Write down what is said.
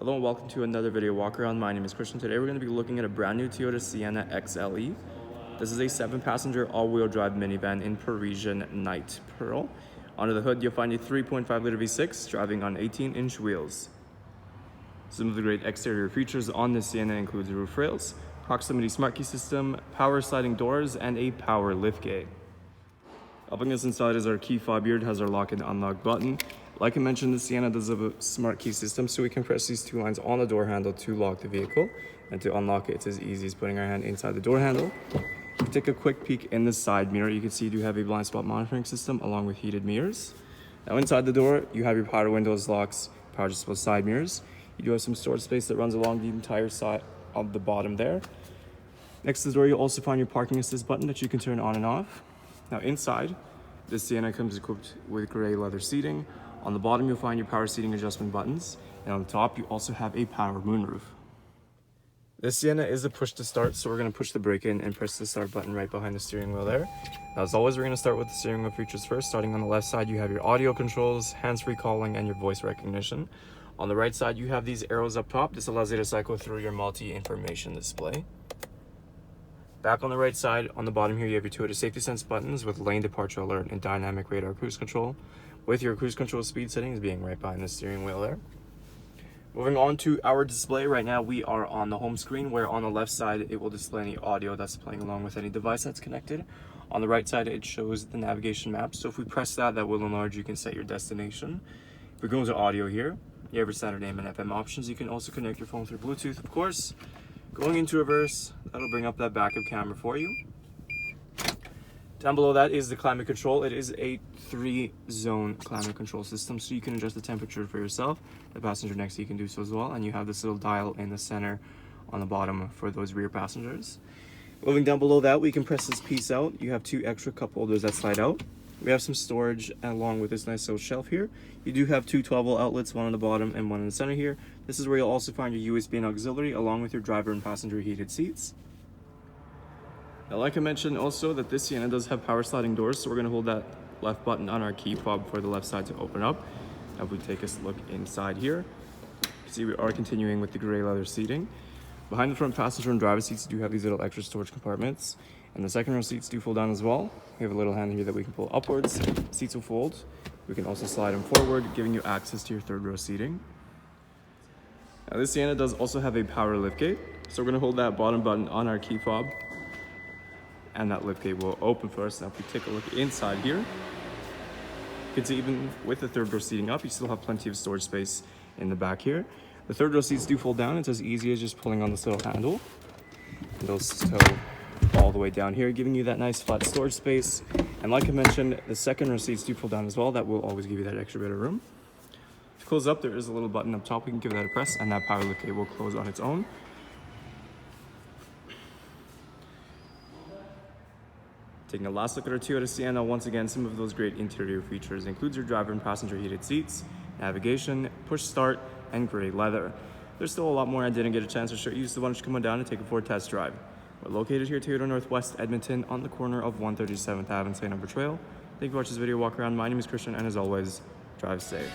Hello and welcome to another video walk around. My name is Christian. Today we're going to be looking at a brand new Toyota Sienna XLE. This is a 7-passenger all-wheel drive minivan in Parisian Night Pearl. Under the hood you'll find a 3.5 liter V6 driving on 18-inch wheels. Some of the great exterior features on this Sienna includes roof rails, proximity smart key system, power sliding doors, and a power liftgate. Helping us inside is our key fob here. It has our lock and unlock button. Like I mentioned, the Sienna does have a smart key system, so we can press these two lines on the door handle to lock the vehicle, and to unlock it, it's as easy as putting our hand inside the door handle. If you take a quick peek in the side mirror, you can see you do have a blind spot monitoring system along with heated mirrors. Now inside the door, you have your power windows, locks, power adjustable side mirrors. You do have some storage space that runs along the entire side of the bottom there. Next to the door, you'll also find your parking assist button that you can turn on and off. Now inside, this Sienna comes equipped with gray leather seating. On the bottom, you'll find your power seating adjustment buttons. And on the top, you also have a power moonroof. This Sienna is a push to start, so we're going to push the brake in and press the start button right behind the steering wheel there. Now, as always, we're going to start with the steering wheel features first. Starting on the left side, you have your audio controls, hands-free calling, and your voice recognition. On the right side, you have these arrows up top. This allows you to cycle through your multi-information display. Back on the right side, on the bottom here, you have your Toyota safety sense buttons with lane departure alert and dynamic radar cruise control, with your cruise control speed settings being right behind the steering wheel there. Moving on to our display, right now we are on the home screen, where on the left side it will display any audio that's playing along with any device that's connected. On the right side it shows the navigation map, so if we press that, that will enlarge. You can set your destination. If we go into audio here, you have your standard AM and FM options. You can also connect your phone through Bluetooth, of course. Going into reverse, that'll bring up that backup camera for you. Down below that is the climate control. It is a 3-zone climate control system, so you can adjust the temperature for yourself. The passenger next to you can do so as well, and you have this little dial in the center on the bottom for those rear passengers. Moving down below that, we can press this piece out. You have 2 extra cup holders that slide out. We have some storage along with this nice little shelf here. You do have 2 12-volt outlets, one on the bottom and one in the center here. This is where you'll also find your USB and auxiliary along with your driver and passenger heated seats. Now, like I mentioned also, that this Sienna does have power sliding doors, so we're going to hold that left button on our key fob for the left side to open up. Now if we take a look inside here, you can see we are continuing with the gray leather seating. Behind the front passenger and driver seats, you do have these little extra storage compartments, and the second row seats do fold down as well. We have a little handle here that we can pull upwards. Seats will fold. We can also slide them forward, giving you access to your third row seating. Now this Sienna does also have a power liftgate, so we're going to hold that bottom button on our key fob, and that liftgate will open for us. Now if we take a look inside here, you can see even with the third row seating up, you still have plenty of storage space in the back here. The third row seats do fold down. It's as easy as just pulling on this little handle. And they'll stow all the way down here, giving you that nice flat storage space. And like I mentioned, the second row seats do fold down as well. That will always give you that extra bit of room. To close up, there is a little button up top. We can give that a press, and that power liftgate will close on its own. Taking a last look at our Toyota Sienna, once again, some of those great interior features includes your driver and passenger heated seats, navigation, push start, and gray leather. There's still a lot more I didn't get a chance to show you, so why don't you come on down and take a Ford test drive. We're located here at Toyota Northwest Edmonton on the corner of 137th Ave and St.Albert Trail. Thank you for watching this video walk around. My name is Christian, and as always, drive safe.